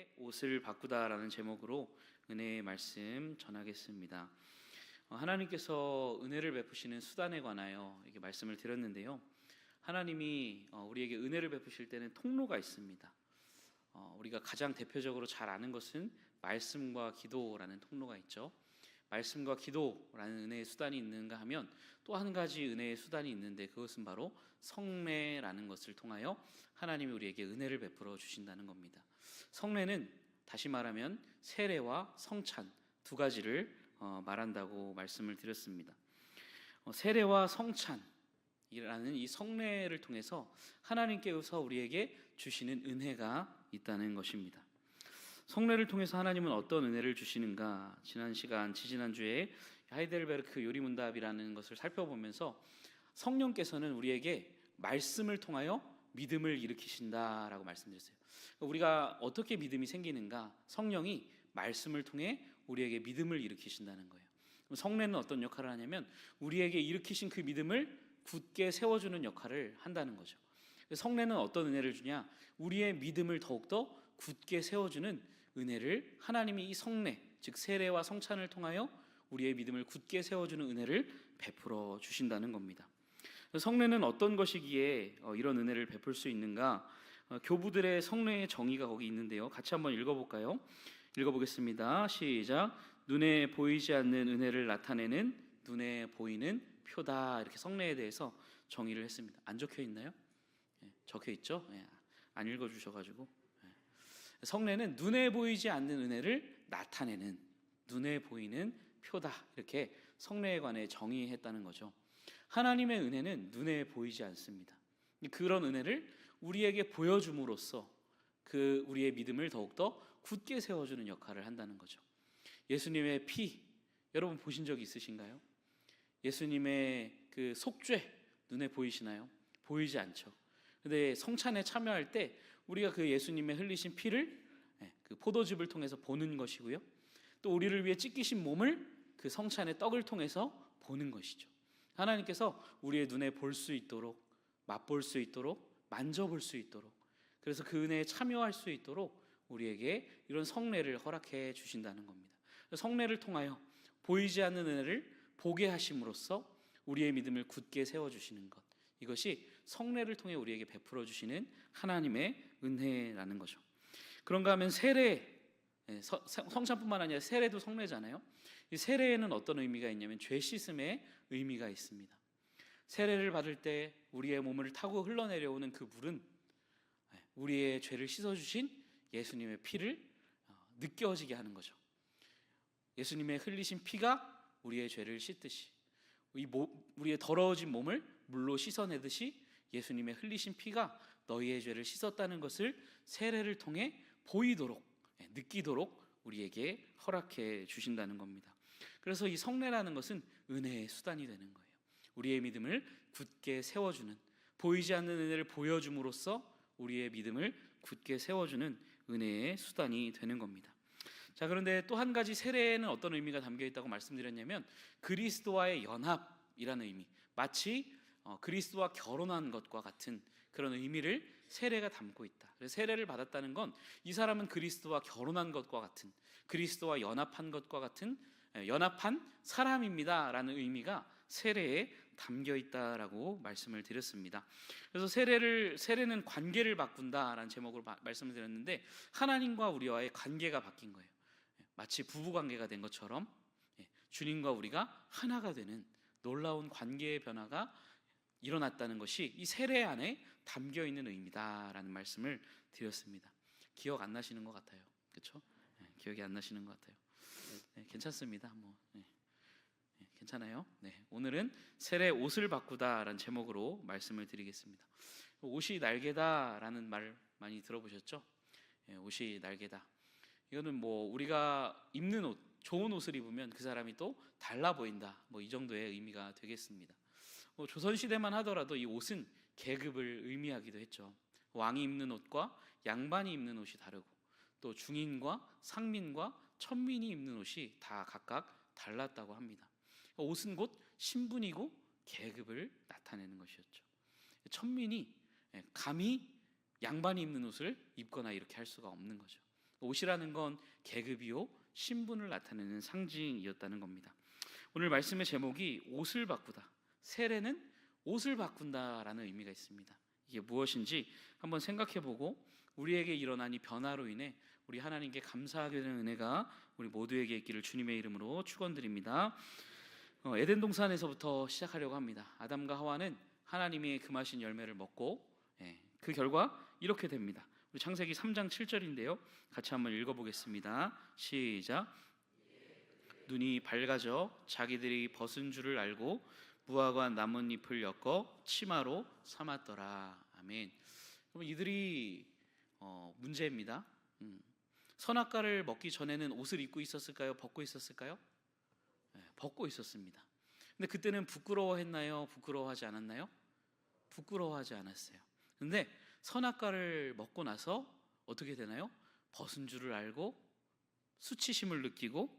새해 옷을 바꾸다라는 제목으로 은혜의 말씀 전하겠습니다. 하나님께서 은혜를 베푸시는 수단에 관하여 이렇게 말씀을 드렸는데요. 하나님이 우리에게 은혜를 베푸실 때는 통로가 있습니다. 우리가 가장 대표적으로 잘 아는 것은 말씀과 기도라는 통로가 있죠. 말씀과 기도라는 은혜의 수단이 있는가 하면 또 한 가지 은혜의 수단이 있는데, 그것은 바로 성례라는 것을 통하여 하나님이 우리에게 은혜를 베풀어 주신다는 겁니다. 성례는 다시 말하면 세례와 성찬 두 가지를 말한다고 말씀을 드렸습니다. 세례와 성찬이라는 이 성례를 통해서 하나님께서 우리에게 주시는 은혜가 있다는 것입니다. 성례를 통해서 하나님은 어떤 은혜를 주시는가? 지지난주에 하이델베르크 요리문답이라는 것을 살펴보면서 성령께서는 우리에게 말씀을 통하여 믿음을 일으키신다라고 말씀드렸어요. 우리가 어떻게 믿음이 생기는가? 성령이 말씀을 통해 우리에게 믿음을 일으키신다는 거예요. 성례는 어떤 역할을 하냐면 우리에게 일으키신 그 믿음을 굳게 세워주는 역할을 한다는 거죠. 성례는 어떤 은혜를 주냐? 우리의 믿음을 더욱더 굳게 세워주는 은혜를 하나님이 이 성례, 즉 세례와 성찬을 통하여 우리의 믿음을 굳게 세워주는 은혜를 베풀어 주신다는 겁니다. 성례는 어떤 것이기에 이런 은혜를 베풀 수 있는가? 교부들의 성례의 정의가 거기 있는데요. 같이 한번 읽어볼까요? 읽어보겠습니다. 시작. 눈에 보이지 않는 은혜를 나타내는 눈에 보이는 표다. 이렇게 성례에 대해서 정의를 했습니다. 안 적혀 있나요? 적혀 있죠? 안 읽어주셔가지고. 성례는 눈에 보이지 않는 은혜를 나타내는 눈에 보이는 표다. 이렇게 성례에 관해 정의했다는 거죠. 하나님의 은혜는 눈에 보이지 않습니다. 그런 은혜를 우리에게 보여줌으로써 그 우리의 믿음을 더욱더 굳게 세워주는 역할을 한다는 거죠. 예수님의 피, 여러분 보신 적 있으신가요? 예수님의 그 속죄 눈에 보이시나요? 보이지 않죠. 근데 성찬에 참여할 때 우리가 그 예수님의 흘리신 피를 그 포도즙을 통해서 보는 것이고요, 또 우리를 위해 찢기신 몸을 그 성찬의 떡을 통해서 보는 것이죠. 하나님께서 우리의 눈에 볼 수 있도록, 맛볼 수 있도록, 만져볼 수 있도록, 그래서 그 은혜에 참여할 수 있도록 우리에게 이런 성례를 허락해 주신다는 겁니다. 성례를 통하여 보이지 않는 은혜를 보게 하심으로써 우리의 믿음을 굳게 세워주시는 것, 이것이 성례를 통해 우리에게 베풀어 주시는 하나님의 은혜라는 거죠. 그런가 하면 세례, 성찬뿐만 아니라 세례도 성례잖아요. 이 세례에는 어떤 의미가 있냐면 죄 씻음의 의미가 있습니다. 세례를 받을 때 우리의 몸을 타고 흘러내려오는 그 물은 우리의 죄를 씻어주신 예수님의 피를 느껴지게 하는 거죠. 예수님의 흘리신 피가 우리의 죄를 씻듯이, 우리의 더러워진 몸을 물로 씻어내듯이 예수님의 흘리신 피가 너희의 죄를 씻었다는 것을 세례를 통해 보이도록, 느끼도록 우리에게 허락해 주신다는 겁니다. 그래서 이 성례라는 것은 은혜의 수단이 되는 거예요. 우리의 믿음을 굳게 세워주는, 보이지 않는 은혜를 보여줌으로써 우리의 믿음을 굳게 세워주는 은혜의 수단이 되는 겁니다. 자, 그런데 또 한 가지 세례에는 어떤 의미가 담겨 있다고 말씀드렸냐면 그리스도와의 연합이라는 의미, 마치 그리스도와 결혼한 것과 같은 그런 의미를 세례가 담고 있다. 그래서 세례를 받았다는 건 이 사람은 그리스도와 결혼한 것과 같은, 그리스도와 연합한 것과 같은 연합한 사람입니다 라는 의미가 세례에 담겨 있다라고 말씀을 드렸습니다. 그래서 세례는 관계를 바꾼다라는 제목으로 말씀을 드렸는데, 하나님과 우리와의 관계가 바뀐 거예요. 마치 부부관계가 된 것처럼 주님과 우리가 하나가 되는 놀라운 관계의 변화가 일어났다는 것이 이 세례 안에 담겨있는 의미다라는 말씀을 드렸습니다. 기억 안 나시는 것 같아요. 그렇죠? 기억이 안 나시는 것 같아요. 괜찮습니다. 괜찮아요. 오늘은 세례 옷을 바꾸다라는 제목으로 말씀을 드리겠습니다. 옷이 날개다라는 말 많이 들어보셨죠? 옷이 날개다. 이거는 우리가 입는 옷, 좋은 옷을 입으면 그 사람이 또 달라 보인다, 이 정도의 의미가 되겠습니다. 조선시대만 하더라도 이 옷은 계급을 의미하기도 했죠. 왕이 입는 옷과 양반이 입는 옷이 다르고, 또 중인과 상민과 천민이 입는 옷이 다 각각 달랐다고 합니다. 옷은 곧 신분이고 계급을 나타내는 것이었죠. 천민이 감히 양반이 입는 옷을 입거나 이렇게 할 수가 없는 거죠. 옷이라는 건 계급이요 신분을 나타내는 상징이었다는 겁니다. 오늘 말씀의 제목이 옷을 바꾸다, 세례는 옷을 바꾼다라는 의미가 있습니다. 이게 무엇인지 한번 생각해보고 우리에게 일어난 이 변화로 인해 우리 하나님께 감사하게 되는 은혜가 우리 모두에게 있기를 주님의 이름으로 축원드립니다. 에덴 동산에서부터 시작하려고 합니다. 아담과 하와는 하나님이 금하신 열매를 먹고 그 결과 이렇게 됩니다. 우리 창세기 3장 7절인데요. 같이 한번 읽어보겠습니다. 시작. 눈이 밝아져 자기들이 벗은 줄을 알고 무화과 나뭇잎을 엮어 치마로 삼았더라. 아멘. 그럼 이들이 문제입니다. 선악과를 먹기 전에는 옷을 입고 있었을까요? 벗고 있었을까요? 벗고 있었습니다. 근데 그때는 부끄러워했나요? 부끄러워하지 않았나요? 부끄러워하지 않았어요. 근데 선악과를 먹고 나서 어떻게 되나요? 벗은 줄을 알고 수치심을 느끼고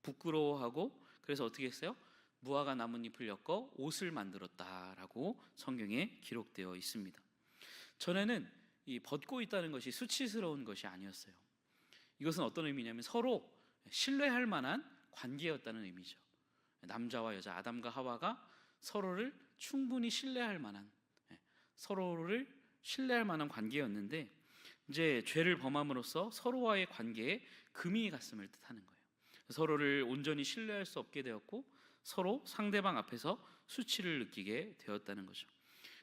부끄러워하고, 그래서 어떻게 했어요? 무화과 나뭇잎을 엮어 옷을 만들었다라고 성경에 기록되어 있습니다. 전에는 이 벗고 있다는 것이 수치스러운 것이 아니었어요. 이것은 어떤 의미냐면 서로 신뢰할 만한 관계였다는 의미죠. 남자와 여자 아담과 하와가 서로를 충분히 신뢰할 만한, 서로를 신뢰할 만한 관계였는데, 이제 죄를 범함으로써 서로와의 관계에 금이 갔음을 뜻하는 거예요. 서로를 온전히 신뢰할 수 없게 되었고 서로 상대방 앞에서 수치를 느끼게 되었다는 거죠.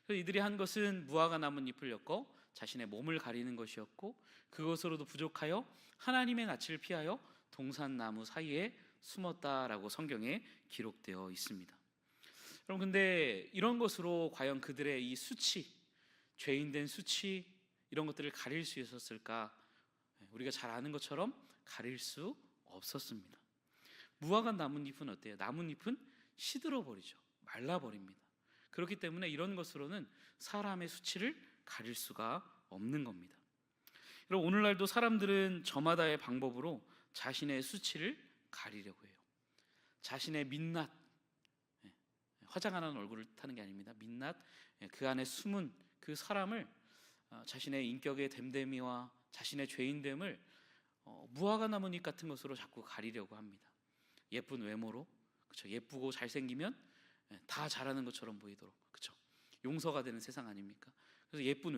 그래서 이들이 한 것은 무화과 나뭇잎을 엮어 자신의 몸을 가리는 것이었고, 그것으로도 부족하여 하나님의 낯을 피하여 동산나무 사이에 숨었다라고 성경에 기록되어 있습니다. 여러분, 근데 이런 것으로 과연 그들의 이 수치, 죄인된 수치, 이런 것들을 가릴 수 있었을까? 우리가 잘 아는 것처럼 가릴 수 없었습니다. 무화과 나뭇잎은 어때요? 나뭇잎은 시들어버리죠. 말라버립니다. 그렇기 때문에 이런 것으로는 사람의 수치를 가릴 수가 없는 겁니다. 여러분, 오늘날도 사람들은 저마다의 방법으로 자신의 수치를 가리려고 해요. 자신의 민낯, 화장하는 얼굴을 뜻하는 게 아닙니다. 민낯, 그 안에 숨은 그 사람을, 자신의 인격의 됨됨이와 자신의 죄인됨을 무화과 나뭇잎 같은 것으로 자꾸 가리려고 합니다. 예쁜 외모로, 그렇죠? 예쁘고 잘생기면 다 잘하는 것처럼 보이도록, 그렇죠? 용서가 되는 세상 아닙니까? 그래서 예쁜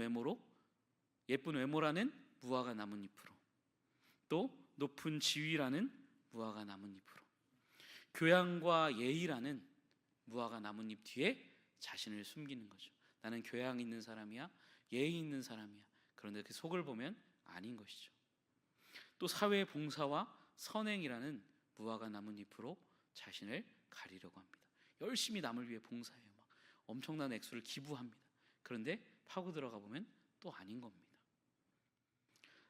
외모라는 무화과 나뭇잎으로, 또 높은 지위라는 무화과 나뭇잎으로, 교양과 예의라는 무화과 나뭇잎 뒤에 자신을 숨기는 거죠. 나는 교양 있는 사람이야, 예의 있는 사람이야. 그런데 그 속을 보면 아닌 것이죠. 또 사회 봉사와 선행이라는 무화과 나뭇잎으로 자신을 가리려고 합니다. 열심히 남을 위해 봉사해요. 막 엄청난 액수를 기부합니다. 그런데 파고 들어가 보면 또 아닌 겁니다.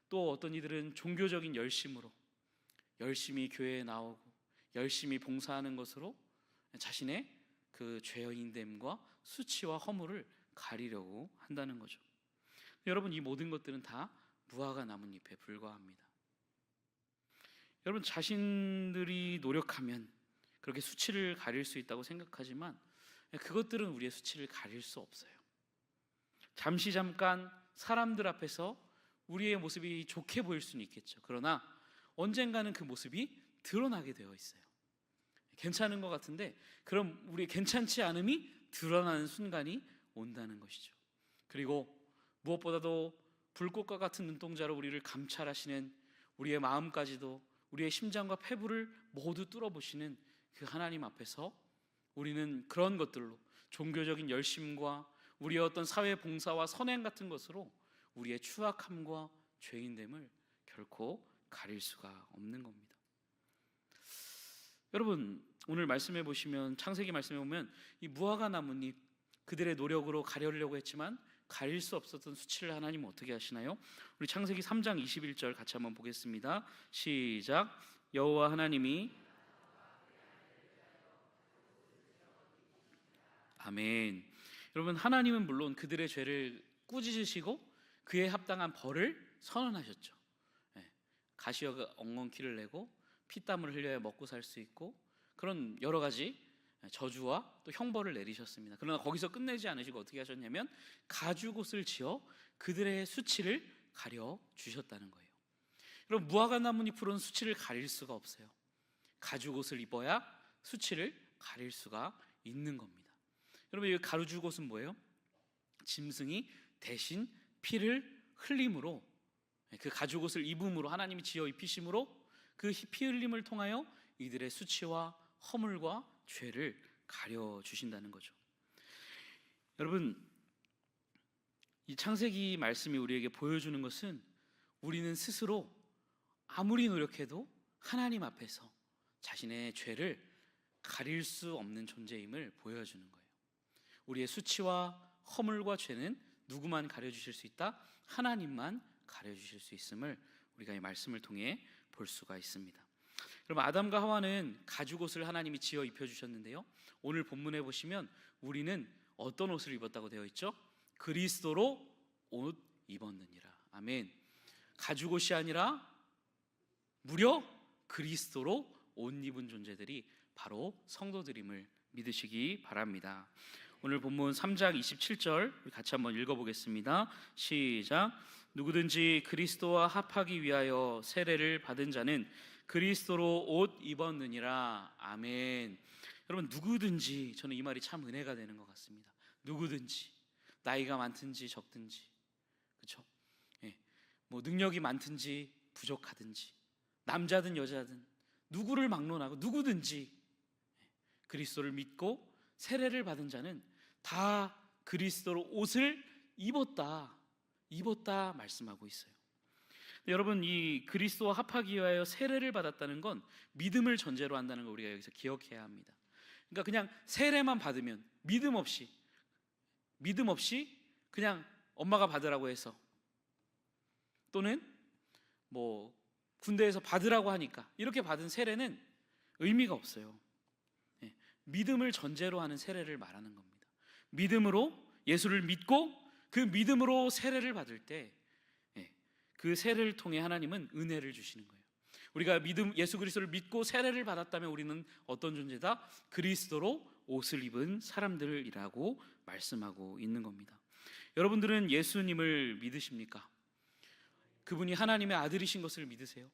또 어떤 이들은 종교적인 열심으로 열심히 교회에 나오고 열심히 봉사하는 것으로 자신의 그 죄인됨과 수치와 허물을 가리려고 한다는 거죠. 여러분, 이 모든 것들은 다 무화과 나뭇잎에 불과합니다. 여러분, 자신들이 노력하면 그렇게 수치를 가릴 수 있다고 생각하지만 그것들은 우리의 수치를 가릴 수 없어요. 잠깐 사람들 앞에서 우리의 모습이 좋게 보일 수는 있겠죠. 그러나 언젠가는 그 모습이 드러나게 되어 있어요. 괜찮은 것 같은데 그럼 우리의 괜찮지 않음이 드러나는 순간이 온다는 것이죠. 그리고 무엇보다도 불꽃과 같은 눈동자로 우리를 감찰하시는, 우리의 마음까지도 우리의 심장과 폐부를 모두 뚫어보시는 그 하나님 앞에서 우리는 그런 것들로, 종교적인 열심과 우리의 어떤 사회 봉사와 선행 같은 것으로 우리의 추악함과 죄인됨을 결코 가릴 수가 없는 겁니다. 여러분, 오늘 말씀해 보시면, 창세기 말씀해 보면 이 무화과 나뭇잎, 그들의 노력으로 가려려고 했지만 가릴 수 없었던 수치를 하나님은 어떻게 하시나요? 우리 창세기 3장 21절 같이 한번 보겠습니다. 시작. 여호와 하나님이, 아멘. 여러분, 하나님은 물론 그들의 죄를 꾸짖으시고 그에 합당한 벌을 선언하셨죠. 가시와 엉겅퀴를 내고 피땀을 흘려야 먹고 살 수 있고 그런 여러 가지 저주와 또 형벌을 내리셨습니다. 그러나 거기서 끝내지 않으시고 어떻게 하셨냐면 가죽옷을 지어 그들의 수치를 가려 주셨다는 거예요. 여러분, 무화과 나뭇잎으로는 수치를 가릴 수가 없어요. 가죽 옷을 입어야 수치를 가릴 수가 있는 겁니다. 여러분, 이 가죽 옷은 뭐예요? 짐승이 대신 피를 흘림으로, 그 가죽 옷을 입음으로, 하나님이 지어 입히심으로 그 피 흘림을 통하여 이들의 수치와 허물과 죄를 가려주신다는 거죠. 여러분, 이 창세기 말씀이 우리에게 보여주는 것은 우리는 스스로 아무리 노력해도 하나님 앞에서 자신의 죄를 가릴 수 없는 존재임을 보여주는 거예요. 우리의 수치와 허물과 죄는 누구만 가려주실 수 있다? 하나님만 가려주실 수 있음을 우리가 이 말씀을 통해 볼 수가 있습니다. 그럼 아담과 하와는 가죽 옷을 하나님이 지어 입혀주셨는데요, 오늘 본문에 보시면 우리는 어떤 옷을 입었다고 되어 있죠? 그리스도로 옷 입었느니라. 아멘. 가죽 옷이 아니라 무려 그리스도로 옷 입은 존재들이 바로 성도들임을 믿으시기 바랍니다. 오늘 본문 3장 27절 같이 한번 읽어보겠습니다. 시작. 누구든지 그리스도와 합하기 위하여 세례를 받은 자는 그리스도로 옷 입었느니라. 아멘. 여러분, 누구든지, 저는 이 말이 참 은혜가 되는 것 같습니다. 누구든지, 나이가 많든지 적든지, 그렇죠? 예. 뭐 능력이 많든지 부족하든지, 남자든 여자든 누구를 막론하고 누구든지 그리스도를 믿고 세례를 받은 자는 다 그리스도로 옷을 입었다 말씀하고 있어요. 여러분, 이 그리스도와 합하기 위하여 세례를 받았다는 건 믿음을 전제로 한다는 걸 우리가 여기서 기억해야 합니다. 그러니까 그냥 세례만 받으면 믿음 없이 그냥 엄마가 받으라고 해서, 또는 뭐 군대에서 받으라고 하니까 이렇게 받은 세례는 의미가 없어요. 믿음을 전제로 하는 세례를 말하는 겁니다. 믿음으로, 예수를 믿고 그 믿음으로 세례를 받을 때 그 세례를 통해 하나님은 은혜를 주시는 거예요. 우리가 예수 그리스도를 믿고 세례를 받았다면 우리는 어떤 존재다? 그리스도로 옷을 입은 사람들이라고 말씀하고 있는 겁니다. 여러분들은 예수님을 믿으십니까? 그분이 하나님의 아들이신 것을 믿으세요?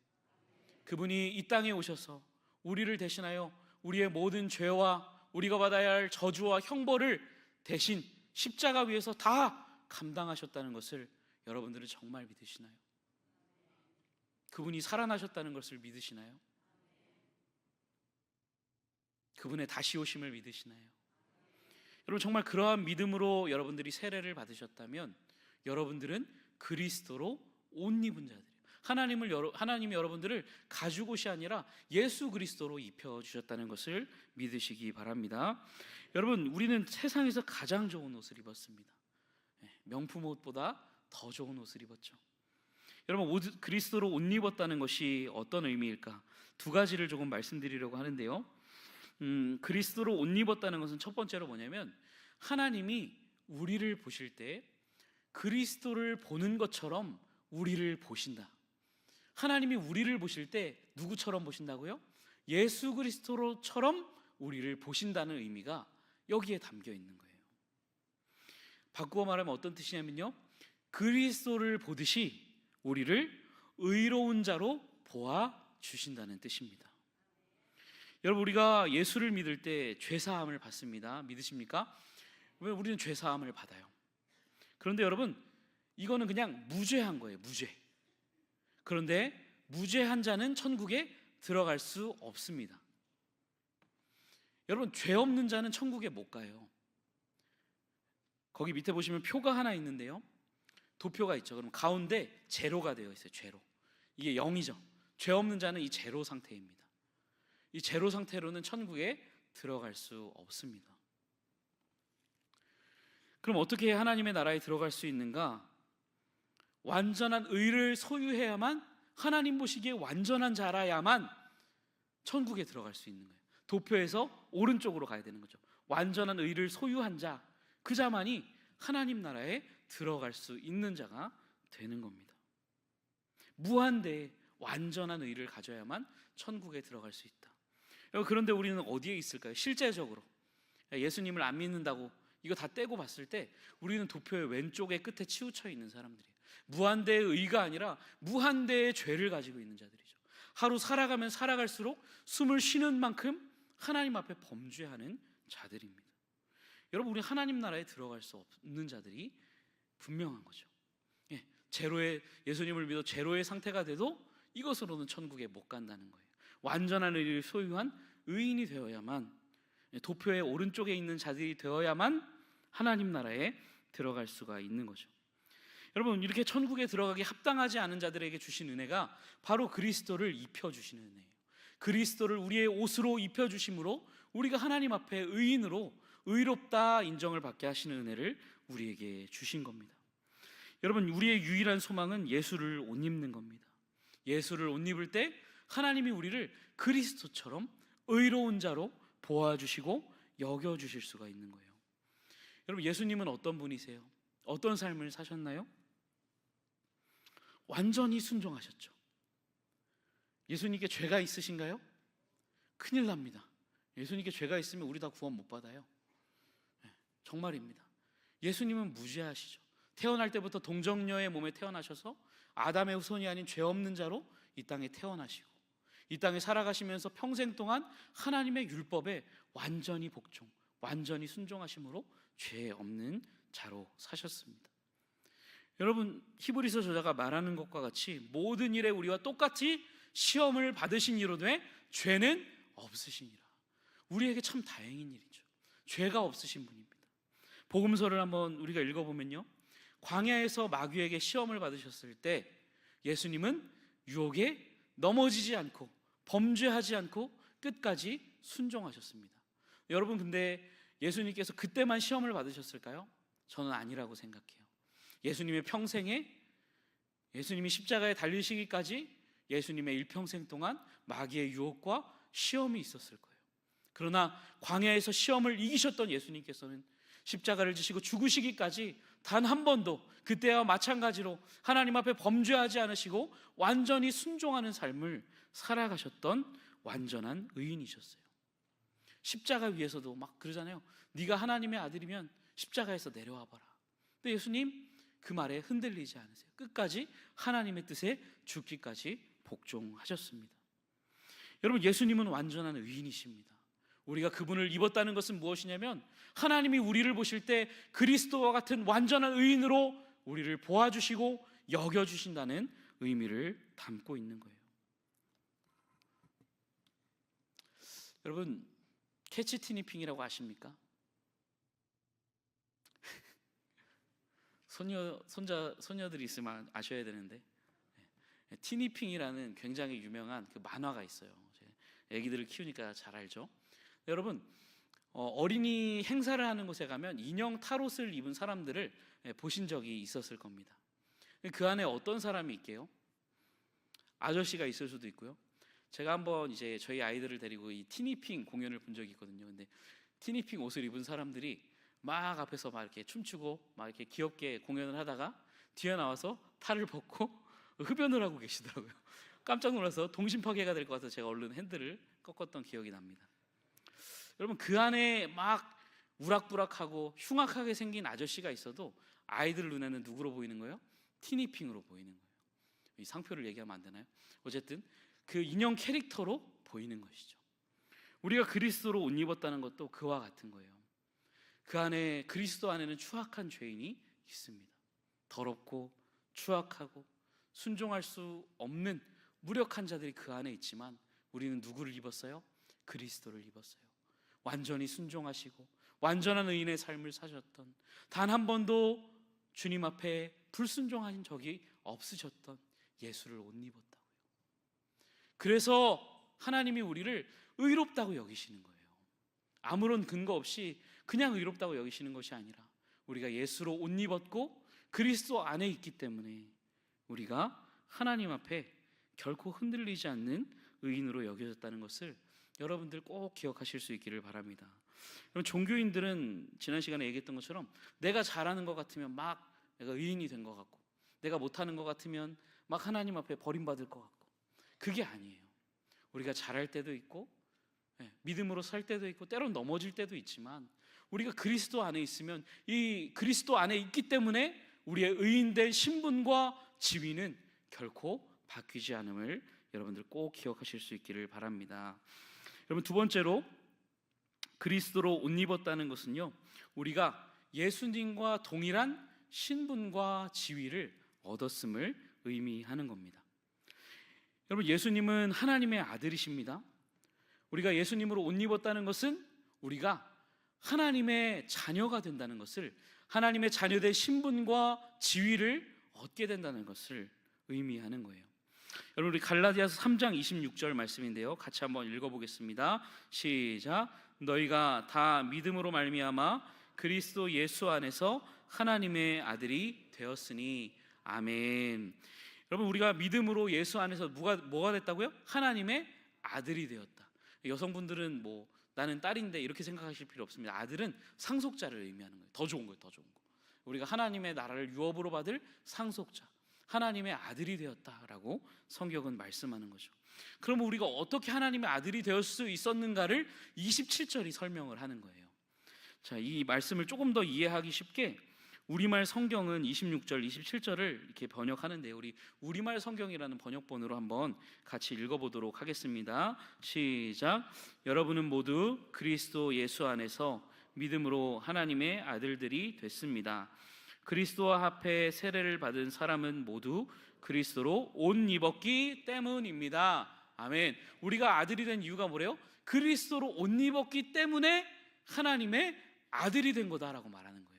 그분이 이 땅에 오셔서 우리를 대신하여 우리의 모든 죄와 우리가 받아야 할 저주와 형벌을 대신 십자가 위에서 다 감당하셨다는 것을 여러분들은 정말 믿으시나요? 그분이 살아나셨다는 것을 믿으시나요? 그분의 다시 오심을 믿으시나요? 여러분, 정말 그러한 믿음으로 여러분들이 세례를 받으셨다면 여러분들은 그리스도로 옷 입은 자들이에요. 하나님이 여러분들을 가죽 옷이 아니라 예수 그리스도로 입혀주셨다는 것을 믿으시기 바랍니다. 여러분, 우리는 세상에서 가장 좋은 옷을 입었습니다. 명품 옷보다 더 좋은 옷을 입었죠. 여러분, 그리스도로 옷 입었다는 것이 어떤 의미일까? 두 가지를 조금 말씀드리려고 하는데요. 그리스도로 옷 입었다는 것은 첫 번째로 뭐냐면, 하나님이 우리를 보실 때 그리스도를 보는 것처럼 우리를 보신다. 하나님이 우리를 보실 때 누구처럼 보신다고요? 예수 그리스도처럼 우리를 보신다는 의미가 여기에 담겨 있는 거예요. 바꾸어 말하면 어떤 뜻이냐면요, 그리스도를 보듯이 우리를 의로운 자로 보아 주신다는 뜻입니다. 여러분, 우리가 예수를 믿을 때 죄사함을 받습니다. 믿으십니까? 왜 우리는 죄사함을 받아요? 그런데 여러분, 이거는 그냥 무죄한 거예요. 무죄. 그런데 무죄한 자는 천국에 들어갈 수 없습니다. 여러분, 죄 없는 자는 천국에 못 가요. 거기 밑에 보시면 표가 하나 있는데요, 도표가 있죠. 그럼 가운데 제로가 되어 있어요. 제로. 이게 0이죠. 죄 없는 자는 이 제로 상태입니다. 이 제로 상태로는 천국에 들어갈 수 없습니다. 그럼 어떻게 하나님의 나라에 들어갈 수 있는가? 완전한 의를 소유해야만, 하나님 보시기에 완전한 자라야만 천국에 들어갈 수 있는 거예요. 도표에서 오른쪽으로 가야 되는 거죠. 완전한 의를 소유한 자, 그 자만이 하나님 나라에 들어갈 수 있는 자가 되는 겁니다. 무한대의 완전한 의를 가져야만 천국에 들어갈 수 있다. 그런데 우리는 어디에 있을까요? 실제적으로 예수님을 안 믿는다고 이거 다 떼고 봤을 때 우리는 도표의 왼쪽에 끝에 치우쳐 있는 사람들이에요. 무한대의 의가 아니라 무한대의 죄를 가지고 있는 자들이죠. 하루 살아가면 살아갈수록 숨을 쉬는 만큼 하나님 앞에 범죄하는 자들입니다. 여러분, 우리 하나님 나라에 들어갈 수 없는 자들이 분명한 거죠. 예수님을 믿어 제로의 상태가 돼도 이것으로는 천국에 못 간다는 거예요. 완전한 의를 소유한 의인이 되어야만, 도표의 오른쪽에 있는 자들이 되어야만 하나님 나라에 들어갈 수가 있는 거죠. 여러분, 이렇게 천국에 들어가기 합당하지 않은 자들에게 주신 은혜가 바로 그리스도를 입혀주시는 은혜예요. 그리스도를 우리의 옷으로 입혀주심으로 우리가 하나님 앞에 의인으로 의롭다 인정을 받게 하시는 은혜를 우리에게 주신 겁니다. 여러분, 우리의 유일한 소망은 예수를 옷 입는 겁니다. 예수를 옷 입을 때 하나님이 우리를 그리스도처럼 의로운 자로 보아주시고 여겨주실 수가 있는 거예요. 여러분, 예수님은 어떤 분이세요? 어떤 삶을 사셨나요? 완전히 순종하셨죠. 예수님께 죄가 있으신가요? 큰일 납니다. 예수님께 죄가 있으면 우리 다 구원 못 받아요. 정말입니다. 예수님은 무죄하시죠. 태어날 때부터 동정녀의 몸에 태어나셔서 아담의 후손이 아닌 죄 없는 자로 이 땅에 태어나시고 이 땅에 살아가시면서 평생 동안 하나님의 율법에 완전히 복종, 완전히 순종하심으로 죄 없는 자로 사셨습니다. 여러분, 히브리서 저자가 말하는 것과 같이 모든 일에 우리와 똑같이 시험을 받으신 이로되 죄는 없으시니라. 우리에게 참 다행인 일이죠. 죄가 없으신 분입니다. 복음서를 한번 우리가 읽어보면요, 광야에서 마귀에게 시험을 받으셨을 때 예수님은 유혹에 넘어지지 않고 범죄하지 않고 끝까지 순종하셨습니다. 여러분, 근데 예수님께서 그때만 시험을 받으셨을까요? 저는 아니라고 생각해요. 예수님의 평생에, 예수님이 십자가에 달리시기까지 예수님의 일평생 동안 마귀의 유혹과 시험이 있었을 거예요. 그러나 광야에서 시험을 이기셨던 예수님께서는 십자가를 지시고 죽으시기까지 단 한 번도 그때와 마찬가지로 하나님 앞에 범죄하지 않으시고 완전히 순종하는 삶을 살아가셨던 완전한 의인이셨어요. 십자가 위에서도 막 그러잖아요. 네가 하나님의 아들이면 십자가에서 내려와 봐라. 근데 예수님 그 말에 흔들리지 않으세요. 끝까지 하나님의 뜻에 죽기까지 복종하셨습니다. 여러분, 예수님은 완전한 의인이십니다. 우리가 그분을 입었다는 것은 무엇이냐면 하나님이 우리를 보실 때 그리스도와 같은 완전한 의인으로 우리를 보아주시고 여겨주신다는 의미를 담고 있는 거예요. 여러분, 캐치 티니핑이라고 아십니까? 소녀들이 있으면 아셔야 되는데, 티니핑이라는 굉장히 유명한 그 만화가 있어요. 애기들을 키우니까 잘 알죠. 여러분, 어린이 행사를 하는 곳에 가면 인형 탈옷을 입은 사람들을 보신 적이 있었을 겁니다. 그 안에 어떤 사람이 있게요? 아저씨가 있을 수도 있고요. 제가 한번 이제 저희 아이들을 데리고 이 티니핑 공연을 본 적이 있거든요. 근데 티니핑 옷을 입은 사람들이 막 앞에서 막 이렇게 춤추고 막 이렇게 귀엽게 공연을 하다가 뒤에 나와서 탈을 벗고 흡연을 하고 계시더라고요. 깜짝 놀라서 동심 파괴가 될 것 같아서 제가 얼른 핸들을 꺾었던 기억이 납니다. 여러분, 그 안에 막 우락부락하고 흉악하게 생긴 아저씨가 있어도 아이들 눈에는 누구로 보이는 거예요? 티니핑으로 보이는 거예요. 이 상표를 얘기하면 안 되나요? 어쨌든 그 인형 캐릭터로 보이는 것이죠. 우리가 그리스도로 옷 입었다는 것도 그와 같은 거예요. 그 안에, 그리스도 안에는 추악한 죄인이 있습니다. 더럽고 추악하고 순종할 수 없는 무력한 자들이 그 안에 있지만 우리는 누구를 입었어요? 그리스도를 입었어요. 완전히 순종하시고 완전한 의인의 삶을 사셨던, 단 한 번도 주님 앞에 불순종하신 적이 없으셨던 예수를 옷 입었다고요. 그래서 하나님이 우리를 의롭다고 여기시는 거예요. 아무런 근거 없이 그냥 의롭다고 여기시는 것이 아니라 우리가 예수로 옷 입었고 그리스도 안에 있기 때문에 우리가 하나님 앞에 결코 흔들리지 않는 의인으로 여겨졌다는 것을 여러분들 꼭 기억하실 수 있기를 바랍니다. 그럼 종교인들은 지난 시간에 얘기했던 것처럼 내가 잘하는 것 같으면 막 내가 의인이 된 것 같고, 내가 못하는 것 같으면 막 하나님 앞에 버림받을 것 같고, 그게 아니에요. 우리가 잘할 때도 있고 믿음으로 살 때도 있고 때론 넘어질 때도 있지만 우리가 그리스도 안에 있으면 이 그리스도 안에 있기 때문에 우리의 의인된 신분과 지위는 결코 바뀌지 않음을 여러분들 꼭 기억하실 수 있기를 바랍니다. 여러분, 두 번째로 그리스도로 옷 입었다는 것은요, 우리가 예수님과 동일한 신분과 지위를 얻었음을 의미하는 겁니다. 여러분, 예수님은 하나님의 아들이십니다. 우리가 예수님으로 옷 입었다는 것은 우리가 하나님의 자녀가 된다는 것을, 하나님의 자녀된 신분과 지위를 얻게 된다는 것을 의미하는 거예요. 여러분, 우리 갈라디아서 3장 26절 말씀인데요, 같이 한번 읽어보겠습니다. 시작. 너희가 다 믿음으로 말미암아 그리스도 예수 안에서 하나님의 아들이 되었으니. 아멘. 여러분, 우리가 믿음으로 예수 안에서 뭐가 됐다고요? 하나님의 아들이 되었다. 여성분들은 뭐 나는 딸인데 이렇게 생각하실 필요 없습니다. 아들은 상속자를 의미하는 거예요. 더 좋은 거예요. 더 좋은 거. 우리가 하나님의 나라를 유업으로 받을 상속자, 하나님의 아들이 되었다라고 성경은 말씀하는 거죠. 그럼 우리가 어떻게 하나님의 아들이 되었을 수 있었는가를 27절이 설명을 하는 거예요. 자, 이 말씀을 조금 더 이해하기 쉽게 우리말 성경은 26절, 27절을 이렇게 번역하는데요, 우리 우리말 성경이라는 번역본으로 한번 같이 읽어보도록 하겠습니다. 시작. 여러분은 모두 그리스도 예수 안에서 믿음으로 하나님의 아들들이 됐습니다. 그리스도와 합해 세례를 받은 사람은 모두 그리스도로 옷 입었기 때문입니다. 아멘. 우리가 아들이 된 이유가 뭐래요? 그리스도로 옷 입었기 때문에 하나님의 아들이 된 거다라고 말하는 거예요.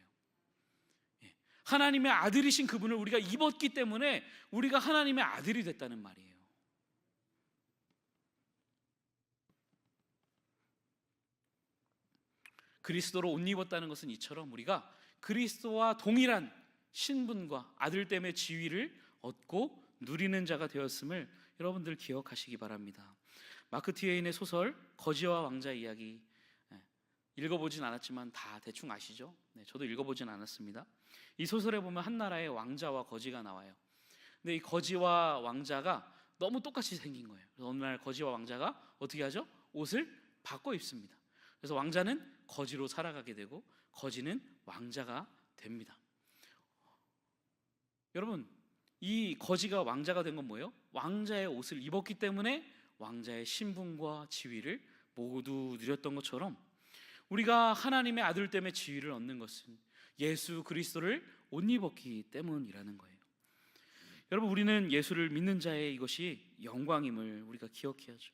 하나님의 아들이신 그분을 우리가 입었기 때문에 우리가 하나님의 아들이 됐다는 말이에요. 그리스도로 옷 입었다는 것은 이처럼 우리가 그리스도와 동일한 신분과 아들 때문에 지위를 얻고 누리는 자가 되었음을 여러분들 기억하시기 바랍니다. 마크 트웨인의 소설 거지와 왕자 이야기 읽어보진 않았지만 다 대충 아시죠? 저도 읽어보진 않았습니다. 이 소설에 보면 한 나라의 왕자와 거지가 나와요. 근데 이 거지와 왕자가 너무 똑같이 생긴 거예요. 그래서 어느 날 거지와 왕자가 어떻게 하죠? 옷을 바꿔 입습니다. 그래서 왕자는 거지로 살아가게 되고 거지는 왕자가 됩니다. 여러분, 이 거지가 왕자가 된 건 뭐예요? 왕자의 옷을 입었기 때문에 왕자의 신분과 지위를 모두 누렸던 것처럼 우리가 하나님의 아들 때문에 지위를 얻는 것은 예수 그리스도를 옷 입었기 때문이라는 거예요. 여러분, 우리는 예수를 믿는 자의 이것이 영광임을 우리가 기억해야죠.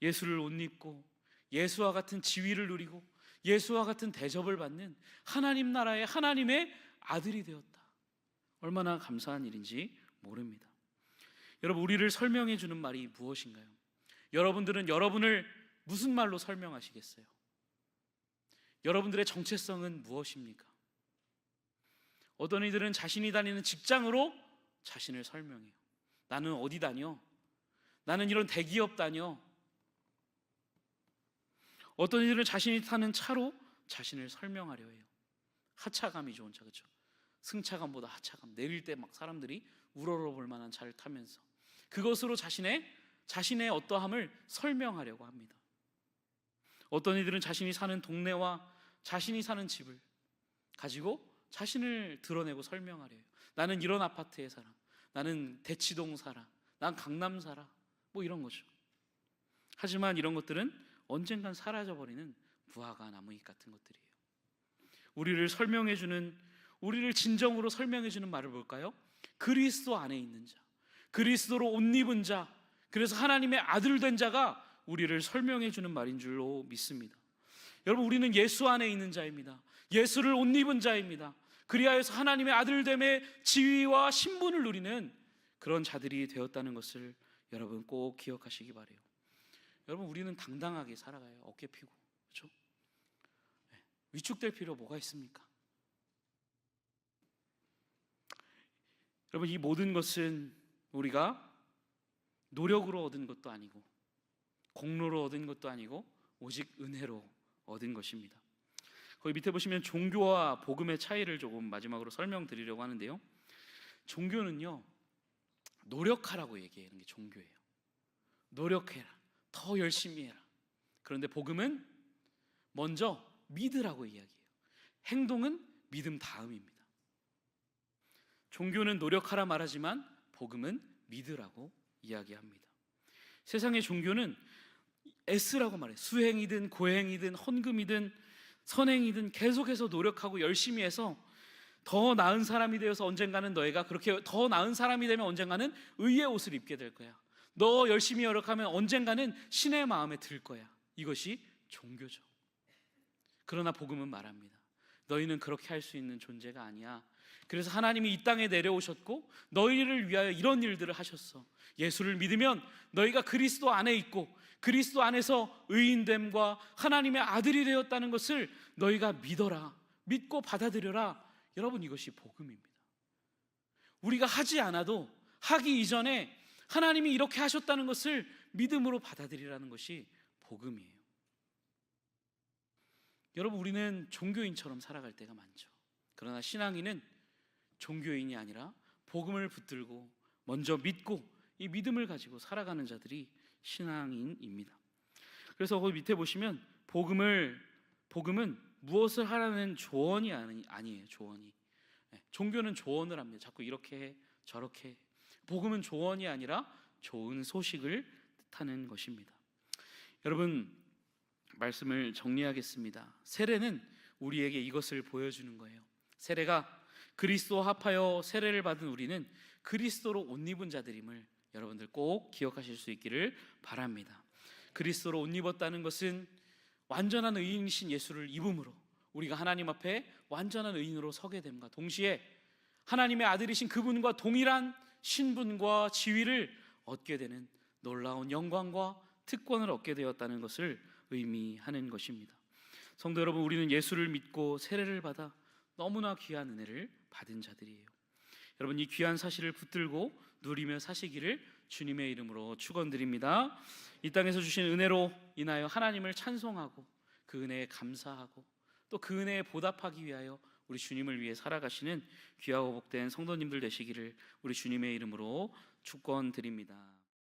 예수를 옷 입고 예수와 같은 지위를 누리고 예수와 같은 대접을 받는 하나님 나라의 하나님의 아들이 되었다. 얼마나 감사한 일인지 모릅니다. 여러분, 우리를 설명해 주는 말이 무엇인가요? 여러분들은 여러분을 무슨 말로 설명하시겠어요? 여러분들의 정체성은 무엇입니까? 어떤 이들은 자신이 다니는 직장으로 자신을 설명해요. 나는 어디 다녀? 나는 이런 대기업 다녀. 어떤 이들은 자신이 타는 차로 자신을 설명하려 해요. 하차감이 좋은 차, 그렇죠? 승차감보다 하차감, 내릴 때 막 사람들이 우러러볼 만한 차를 타면서 그것으로 자신의 어떠함을 설명하려고 합니다. 어떤 이들은 자신이 사는 동네와 자신이 사는 집을 가지고 자신을 드러내고 설명하려 해요. 나는 이런 아파트에 살아, 나는 대치동 살아, 난 강남 살아, 뭐 이런 거죠. 하지만 이런 것들은 언젠간 사라져버리는 무화과 나무잎 같은 것들이에요. 우리를 진정으로 설명해주는 말을 볼까요? 그리스도 안에 있는 자, 그리스도로 옷 입은 자, 그래서 하나님의 아들 된 자가 우리를 설명해주는 말인 줄로 믿습니다. 여러분, 우리는 예수 안에 있는 자입니다. 예수를 옷 입은 자입니다. 그리하여서 하나님의 아들됨의 지위와 신분을 누리는 그런 자들이 되었다는 것을 여러분 꼭 기억하시기 바라요. 여러분, 우리는 당당하게 살아가요. 어깨 펴고, 그렇죠? 위축될 필요 뭐가 있습니까? 여러분, 이 모든 것은 우리가 노력으로 얻은 것도 아니고 공로로 얻은 것도 아니고 오직 은혜로 얻은 것입니다. 거기 밑에 보시면 종교와 복음의 차이를 조금 마지막으로 설명드리려고 하는데요, 종교는요 노력하라고 얘기하는 게 종교예요. 노력해라, 더 열심히 해라. 그런데 복음은 먼저 믿으라고 이야기해요. 행동은 믿음 다음입니다. 종교는 노력하라 말하지만 복음은 믿으라고 이야기합니다. 세상의 종교는 애쓰라고 말해. 수행이든 고행이든 헌금이든 선행이든 계속해서 노력하고 열심히 해서 더 나은 사람이 되어서 언젠가는 너희가 그렇게 더 나은 사람이 되면 언젠가는 의의 옷을 입게 될 거야. 너 열심히 노력하면 언젠가는 신의 마음에 들 거야. 이것이 종교죠. 그러나 복음은 말합니다. 너희는 그렇게 할 수 있는 존재가 아니야. 그래서 하나님이 이 땅에 내려오셨고 너희를 위하여 이런 일들을 하셨어. 예수를 믿으면 너희가 그리스도 안에 있고 그리스도 안에서 의인됨과 하나님의 아들이 되었다는 것을 너희가 믿어라. 믿고 받아들여라. 여러분, 이것이 복음입니다. 우리가 하지 않아도 하기 이전에 하나님이 이렇게 하셨다는 것을 믿음으로 받아들이라는 것이 복음이에요. 여러분, 우리는 종교인처럼 살아갈 때가 많죠. 그러나 신앙인은 종교인이 아니라 복음을 붙들고 먼저 믿고 이 믿음을 가지고 살아가는 자들이 신앙인입니다. 그래서 거기 밑에 보시면 복음은 무엇을 하라는 조언이 아니에요. 조언이. 종교는 조언을 합니다. 자꾸 이렇게 해 저렇게 해. 복음은 조언이 아니라 좋은 소식을 뜻하는 것입니다. 여러분, 말씀을 정리하겠습니다. 세례는 우리에게 이것을 보여주는 거예요. 세례가 그리스도와 합하여 세례를 받은 우리는 그리스도로 옷 입은 자들임을 여러분들 꼭 기억하실 수 있기를 바랍니다. 그리스도로 옷 입었다는 것은 완전한 의인이신 예수를 입음으로 우리가 하나님 앞에 완전한 의인으로 서게 됨과 동시에 하나님의 아들이신 그분과 동일한 신분과 지위를 얻게 되는 놀라운 영광과 특권을 얻게 되었다는 것을 의미하는 것입니다. 성도 여러분, 우리는 예수를 믿고 세례를 받아 너무나 귀한 은혜를 받은 자들이에요. 여러분, 이 귀한 사실을 붙들고 누리며 사시기를 주님의 이름으로 축원드립니다. 이 땅에서 주신 은혜로 인하여 하나님을 찬송하고 그 은혜에 감사하고 또 그 은혜에 보답하기 위하여 우리 주님을 위해 살아가시는 귀하고 복된 성도님들 되시기를 우리 주님의 이름으로 축원드립니다.